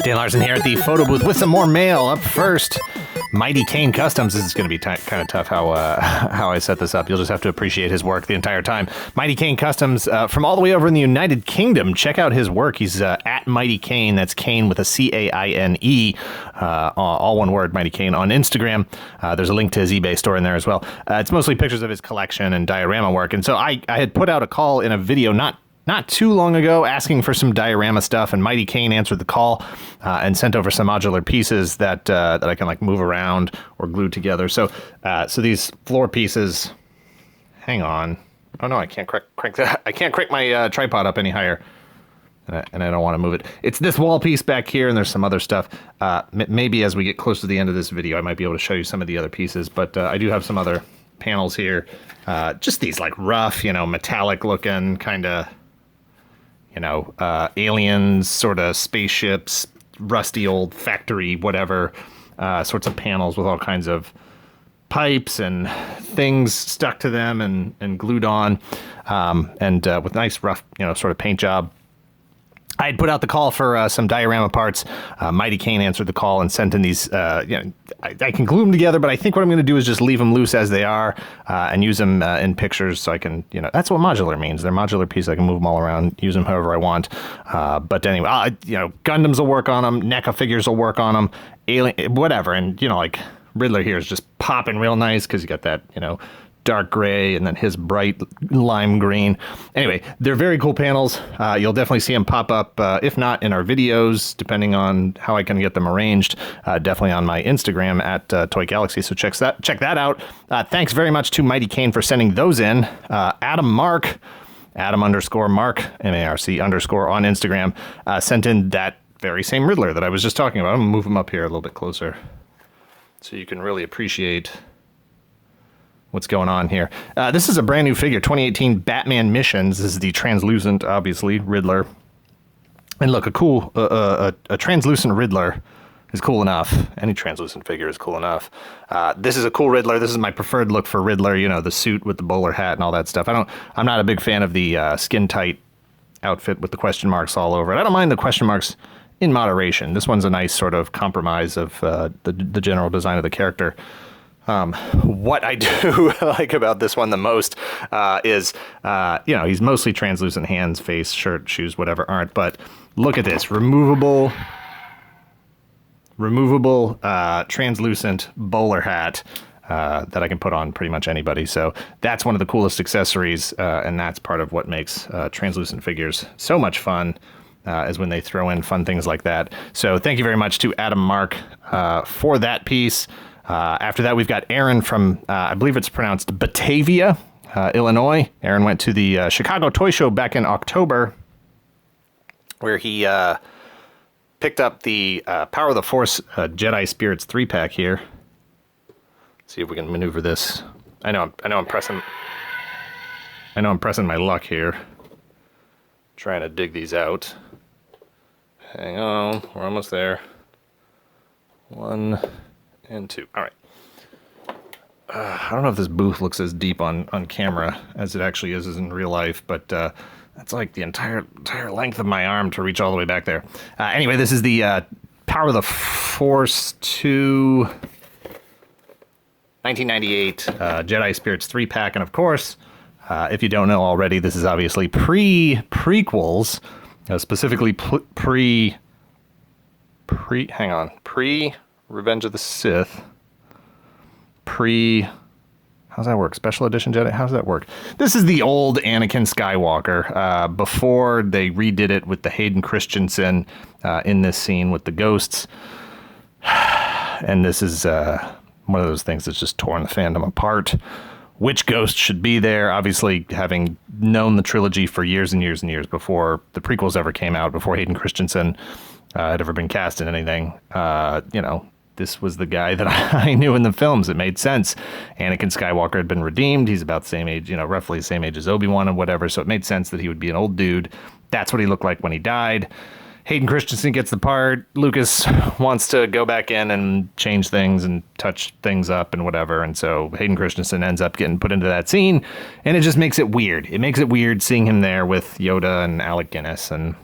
Dan Larson here at the photo booth with some more mail. Up first, Mighty Kane Customs. This is going to be kind of tough how I set this up. You'll just have to appreciate his work the entire time. Mighty Kane Customs from all the way over in the United Kingdom. Check out his work. He's at Mighty Kane. That's Kane with a C-A-I-N-E. All one word, Mighty Kane, on Instagram. There's a link to his eBay store in there as well. It's mostly pictures of his collection and diorama work. And so I had put out a call in a video not too long ago asking for some diorama stuff, and Mighty Kane answered the call and sent over some modular pieces that I can like move around or glue together. So these floor pieces, hang on. Oh no, I can't crank that. I can't crank my tripod up any higher, and I don't want to move it. It's this wall piece back here, and there's some other stuff. Maybe as we get close to the end of this video, I might be able to show you some of the other pieces, but I do have some other panels here. Just these like rough, metallic looking kind of, aliens, sort of spaceships, rusty old factory, whatever, sorts of panels with all kinds of pipes and things stuck to them and glued on, and with nice rough, sort of paint job. I had put out the call for some diorama parts. Mighty Kane answered the call and sent in these, I can glue them together, but I think what I'm going to do is just leave them loose as they are and use them in pictures so I can, that's what modular means. They're modular pieces. I can move them all around, use them however I want. But anyway, Gundams will work on them. NECA figures will work on them. Alien, whatever. And, like Riddler here is just popping real nice because you got that, dark gray and then his bright lime green. Anyway, they're very cool panels. You'll definitely see them pop up, if not in our videos, depending on how I can get them arranged, definitely on my Instagram at Toy Galaxy. So check that out. Thanks very much to Mighty Kane for sending those in. Adam _Mark, MARC _ on Instagram, sent in that very same Riddler that I was just talking about. I'm gonna move him up here a little bit closer so you can really appreciate what's going on here. This is a brand new figure, 2018 Batman Missions. This is the translucent, obviously, Riddler. And look, a translucent Riddler is cool enough. Any translucent figure is cool enough. This is a cool Riddler. This is my preferred look for Riddler, the suit with the bowler hat and all that stuff. I'm not a big fan of the skin-tight outfit with the question marks all over it. I don't mind the question marks in moderation. This one's a nice sort of compromise of the general design of the character. What I do like about this one the most is, he's mostly translucent hands, face, shirt, shoes, whatever aren't. But look at this removable translucent bowler hat that I can put on pretty much anybody. So that's one of the coolest accessories, and that's part of what makes translucent figures so much fun. Is when they throw in fun things like that. So thank you very much to Adam Mark for that piece. After that, we've got Aaron from, I believe it's pronounced Batavia, Illinois. Aaron went to the Chicago Toy Show back in October, where he picked up the Power of the Force Jedi Spirits 3-pack here. Let's see if we can maneuver this. I know I'm pressing my luck here, trying to dig these out. Hang on, we're almost there. 1 and 2. All right. I don't know if this booth looks as deep on camera as it actually is in real life, but that's like the entire length of my arm to reach all the way back there. Anyway, this is the Power of the Force 2 1998 Jedi Spirits 3-pack, and of course, if you don't know already, this is obviously pre-prequels, specifically pre Revenge of the Sith, how's that work? Special Edition Jedi? How's that work? This is the old Anakin Skywalker, before they redid it with the Hayden Christensen in this scene with the ghosts. And this is one of those things that's just torn the fandom apart. Which ghost should be there? Obviously, having known the trilogy for years and years and years before the prequels ever came out, before Hayden Christensen had ever been cast in anything, this was the guy that I knew in the films. It made sense. Anakin Skywalker had been redeemed. He's about the same age, roughly the same age as Obi-Wan and whatever, so it made sense that he would be an old dude. That's what he looked like when he died. Hayden Christensen gets the part. Lucas wants to go back in and change things and touch things up and whatever. And so Hayden Christensen ends up getting put into that scene. And it just makes it weird. It makes it weird seeing him there with Yoda and Alec Guinness. And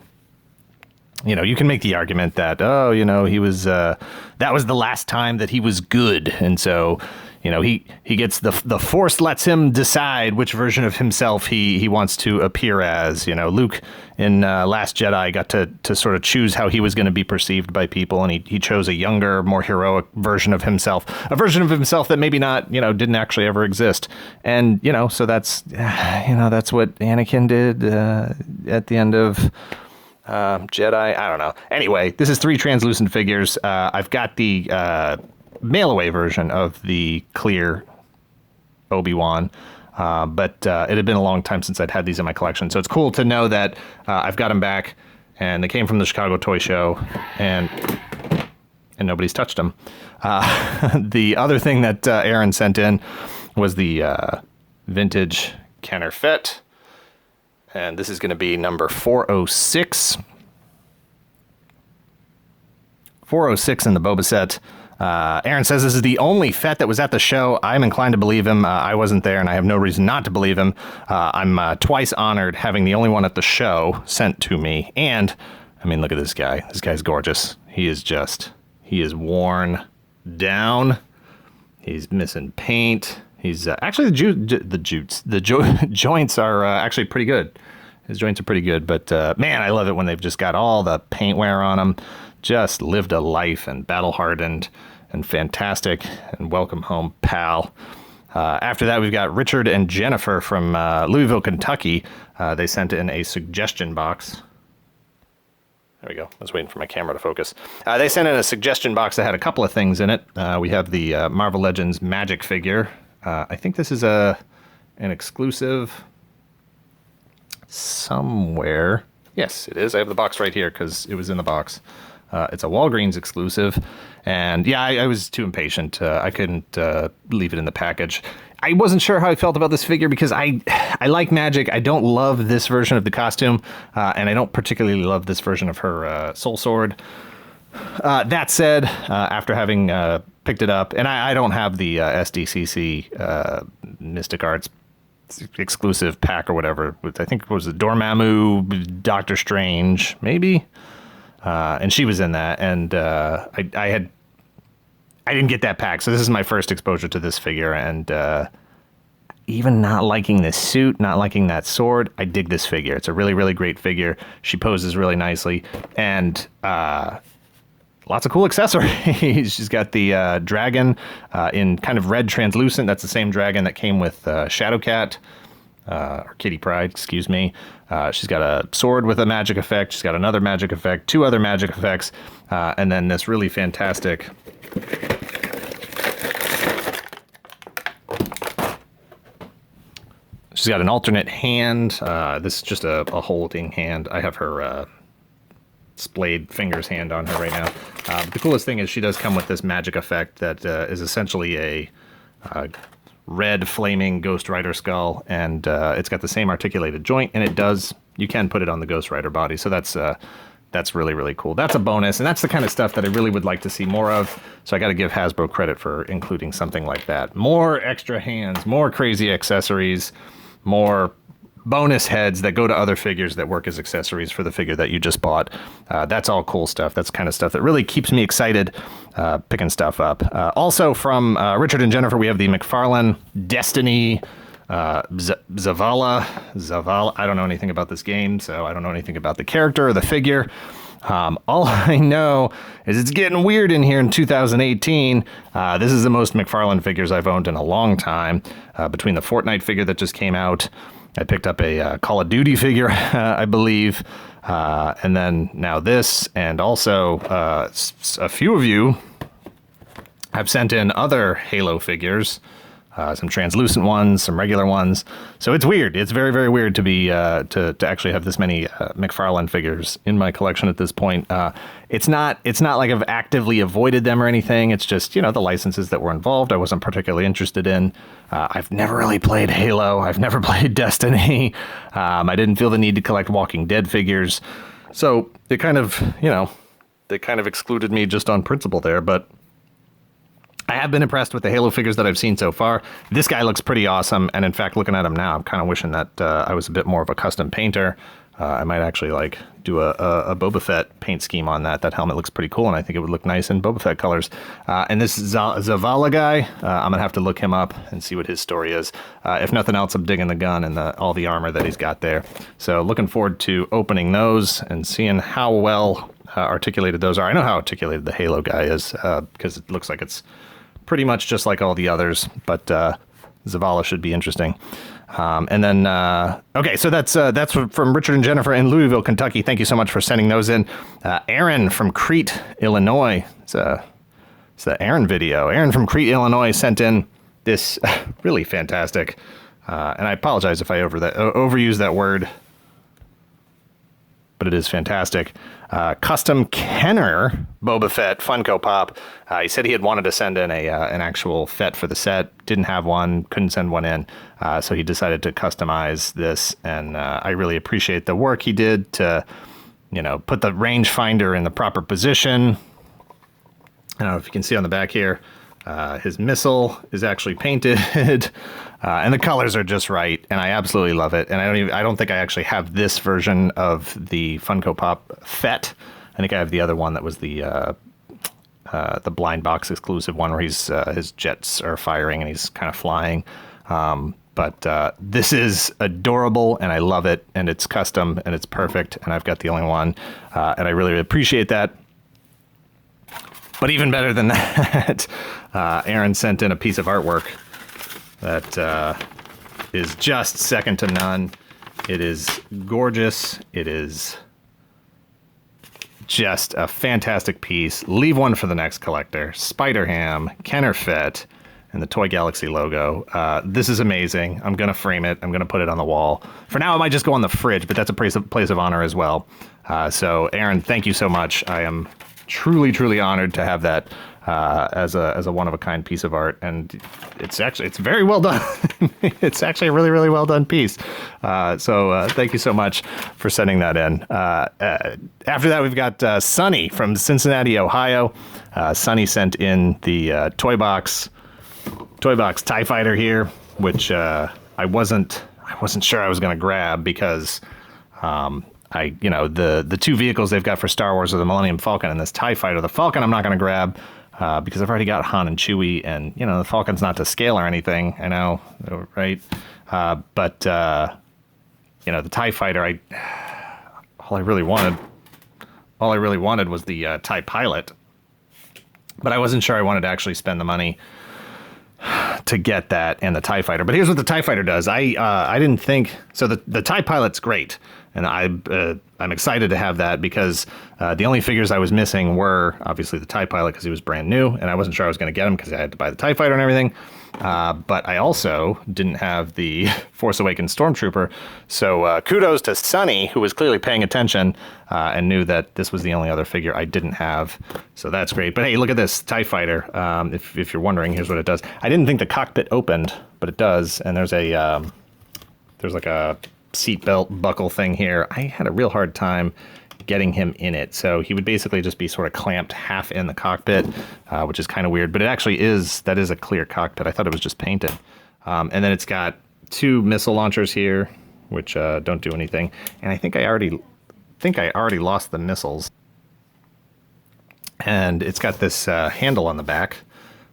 you know, you can make the argument that, oh, you know, he was, that was the last time that he was good. And so, you know, he gets the Force lets him decide which version of himself he wants to appear as. You know, Luke in Last Jedi got to sort of choose how he was going to be perceived by people. And he chose a younger, more heroic version of himself, a version of himself that maybe not, you know, didn't actually ever exist. And, you know, so that's, you know, that's what Anakin did at the end of Jedi. I don't know. Anyway, this is 3 translucent figures. I've got the mail-away version of the clear Obi-Wan, but it had been a long time since I'd had these in my collection, so it's cool to know that I've got them back, and they came from the Chicago Toy Show, and nobody's touched them. The other thing that Aaron sent in was the vintage Kenner Fett, and this is going to be number 406. 406 in the Boba Sett. Aaron says this is the only Fett that was at the show. I'm inclined to believe him. I wasn't there, and I have no reason not to believe him. I'm twice honored having the only one at the show sent to me. And, I mean, look at this guy. This guy's gorgeous. He is worn down. He's missing paint. He's actually the joints are actually pretty good. His joints are pretty good, but man, I love it when they've just got all the paint wear on them. Just lived a life and battle hardened and fantastic, and welcome home, pal. After that, we've got Richard and Jennifer from Louisville, Kentucky. They sent in a suggestion box. There we go. I was waiting for my camera to focus. They sent in a suggestion box that had a couple of things in it. We have the Marvel Legends Magik figure. I think this is an exclusive somewhere. Yes, it is. I have the box right here because it was in the box. It's a Walgreens exclusive, and yeah, I was too impatient. I couldn't leave it in the package. I wasn't sure how I felt about this figure because I like Magik. I don't love this version of the costume, and I don't particularly love this version of her soul sword. That said, after having picked it up, and I don't have the SDCC Mystic Arts exclusive pack or whatever. I think it was a Dormammu, Doctor Strange, maybe. And she was in that, and I didn't get that pack, so this is my first exposure to this figure, and even not liking this suit, not liking that sword, I dig this figure. It's a really, really great figure. She poses really nicely, and lots of cool accessories. She's got the dragon in kind of red translucent. That's the same dragon that came with Shadowcat. Or Kitty Pryde, excuse me. She's got a sword with a magic effect. She's got another magic effect, 2 other magic effects, and then this really fantastic she's got an alternate hand. This is just a holding hand. I have her splayed fingers hand on her right now. But the coolest thing is she does come with this magic effect that is essentially a red flaming Ghost Rider skull, and it's got the same articulated joint, and you can put it on the Ghost Rider body, so that's really, really cool. That's a bonus, and that's the kind of stuff that I really would like to see more of, so I got to give Hasbro credit for including something like that. More extra hands, more crazy accessories, more bonus heads that go to other figures that work as accessories for the figure that you just bought. That's all cool stuff. That's the kind of stuff that really keeps me excited picking stuff up. Also from Richard and Jennifer, we have the McFarlane Destiny Zavala. I don't know anything about this game, so I don't know anything about the character or the figure. All I know is it's getting weird in here in 2018. This is the most McFarlane figures I've owned in a long time. Between the Fortnite figure that just came out, I picked up a Call of Duty figure, I believe, and then now this, and also a few of you have sent in other Halo figures, some translucent ones, some regular ones. So it's weird. It's very, very weird to be to actually have this many McFarlane figures in my collection at this point. It's not like I've actively avoided them or anything. It's just, you know, the licenses that were involved I wasn't particularly interested in. I've never really played Halo. I've never played Destiny. I didn't feel the need to collect Walking Dead figures. So it kind of, you know, they kind of excluded me just on principle there, but I have been impressed with the Halo figures that I've seen so far. This guy looks pretty awesome, and in fact, looking at him now, I'm kind of wishing that I was a bit more of a custom painter. I might actually like do a Boba Fett paint scheme on that. That helmet looks pretty cool, and I think it would look nice in Boba Fett colors. And this Zavala guy, I'm gonna have to look him up and see what his story is. If nothing else, I'm digging the gun and all the armor that he's got there. So looking forward to opening those and seeing how well articulated those are. I know how articulated the Halo guy is because it looks like it's pretty much just like all the others, but Zavala should be interesting. And then, okay, so that's from Richard and Jennifer in Louisville, Kentucky. Thank you so much for sending those in. Aaron from Crete, Illinois. It's the Aaron video. Aaron from Crete, Illinois sent in this really fantastic, and I apologize if I overuse that word, but it is fantastic. Custom Kenner Boba Fett Funko Pop. He said he had wanted to send in an actual Fett for the set. Didn't have one, couldn't send one in. So he decided to customize this. And I really appreciate the work he did to, put the rangefinder in the proper position. I don't know if you can see on the back here. His missile is actually painted, and the colors are just right, and I absolutely love it. And I don't think I actually have this version of the Funko Pop Fett. I think I have the other one that was the blind box exclusive one where his jets are firing and he's kind of flying. But this is adorable, and I love it, and it's custom, and it's perfect, and I've got the only one, and I really appreciate that. But even better than that, Aaron sent in a piece of artwork that is just second to none. It is gorgeous. It is just a fantastic piece. Leave one for the next collector. Spider-Ham, Kenner Fett, and the Toy Galaxy logo. This is amazing. I'm going to frame it. I'm going to put it on the wall. For now, it might just go on the fridge, but that's a place of honor as well. So, Aaron, thank you so much. I am truly honored to have that as a one-of-a-kind piece of art, and it's very well done. It's actually a really well done piece. So thank you so much for sending that in. After that, we've got Sunny from Cincinnati, Ohio. Sunny sent in the Toy Box TIE Fighter here, which I wasn't sure I was going to grab because the two vehicles they've got for Star Wars are the Millennium Falcon and this TIE Fighter. The Falcon I'm not going to grab because I've already got Han and Chewie, and the Falcon's not to scale or anything. I know, right? But the TIE Fighter, all I really wanted was the TIE Pilot, but I wasn't sure I wanted to actually spend the money to get that and the TIE Fighter. But here's what the TIE Fighter does. I didn't think so. The TIE Pilot's great, and I'm excited to have that because the only figures I was missing were obviously the TIE Pilot because he was brand new, and I wasn't sure I was going to get him because I had to buy the TIE Fighter and everything. But I also didn't have the Force Awakens Stormtrooper. So kudos to Sunny, who was clearly paying attention and knew that this was the only other figure I didn't have. So that's great. But hey, look at this TIE Fighter. If you're wondering, here's what it does. I didn't think the cockpit opened, but it does. And there's like a seatbelt buckle thing here. I had a real hard time getting him in it. So he would basically just be sort of clamped half in the cockpit, which is kind of weird, but that is a clear cockpit. I thought it was just painted. And then it's got two missile launchers here, which don't do anything. And I think I already lost the missiles. And it's got this handle on the back,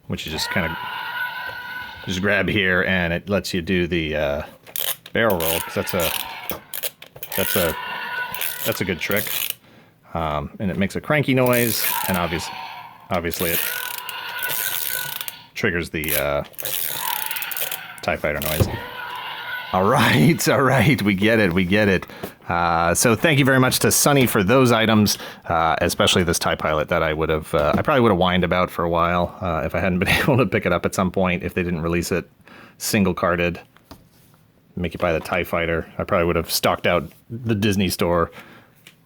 which you just kind of just grab here, and it lets you do the barrel roll, because that's a good trick. And it makes a cranky noise, and obviously it triggers the TIE Fighter noise. All right, we get it. So thank you very much to Sunny for those items, especially this TIE Pilot that I probably would have whined about for a while if I hadn't been able to pick it up at some point, if they didn't release it single-carded. Make you buy the TIE Fighter. I probably would have stocked out the Disney store,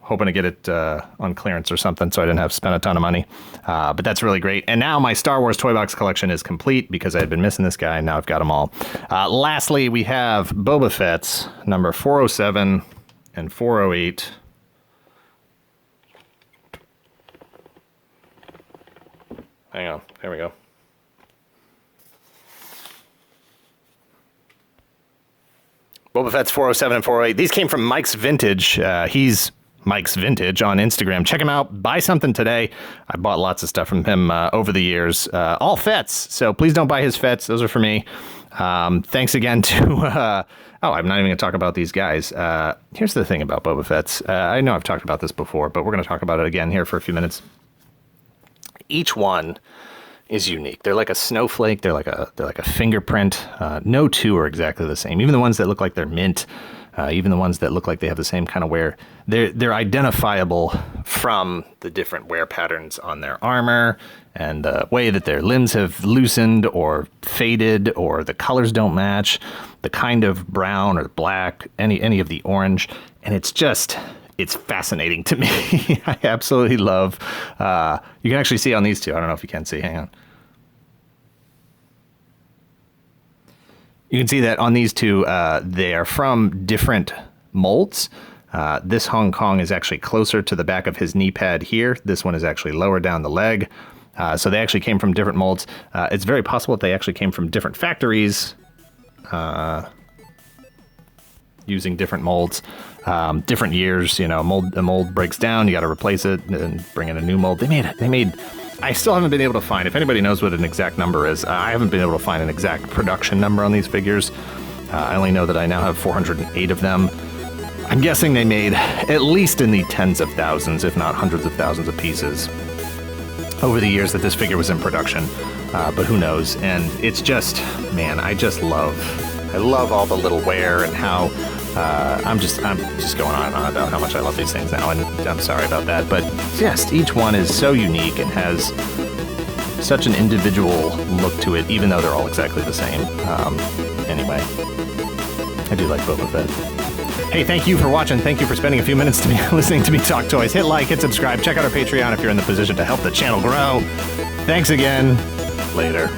hoping to get it on clearance or something, so I didn't have to spend a ton of money. But that's really great. And now my Star Wars toy box collection is complete because I had been missing this guy, and now I've got them all. Lastly, we have Boba Fett's number 407 and 408. Hang on. There we go. Boba Fett's 407 and 408. These came from Mike's Vintage. He's Mike's Vintage on Instagram. Check him out. Buy something today. I bought lots of stuff from him over the years. All Fetts. So please don't buy his Fetts. Those are for me. Thanks again to... I'm not even going to talk about these guys. Here's the thing about Boba Fett's. I know I've talked about this before, but we're going to talk about it again here for a few minutes. Each one is unique. They're like a snowflake. They're like a fingerprint. No two are exactly the same. Even the ones that look like they're mint, even the ones that look like they have the same kind of wear, they're identifiable from the different wear patterns on their armor and the way that their limbs have loosened or faded or the colors don't match, the kind of brown or black, any of the orange, and it's fascinating to me. I absolutely love. You can actually see on these two. I don't know if you can see. Hang on. You can see that on these two, they are from different molds. This Hong Kong is actually closer to the back of his knee pad here. This one is actually lower down the leg. So they actually came from different molds. It's very possible that they actually came from different factories using different molds. Different years, you know, the mold breaks down, you got to replace it and bring in a new mold. They made, I still haven't been able to find, if anybody knows what an exact number is, I haven't been able to find an exact production number on these figures. I only know that I now have 408 of them. I'm guessing they made at least in the tens of thousands, if not hundreds of thousands of pieces over the years that this figure was in production. But who knows? And it's just, man, I love all the little wear and how I'm just going on and on about how much I love these things now, and I'm sorry about that, but just each one is so unique and has such an individual look to it, even though they're all exactly the same. Anyway, I do like Boba Fett. Hey, thank you for watching. Thank you for spending a few minutes listening to me talk toys. Hit like, hit subscribe, check out our Patreon if you're in the position to help the channel grow. Thanks again. Later.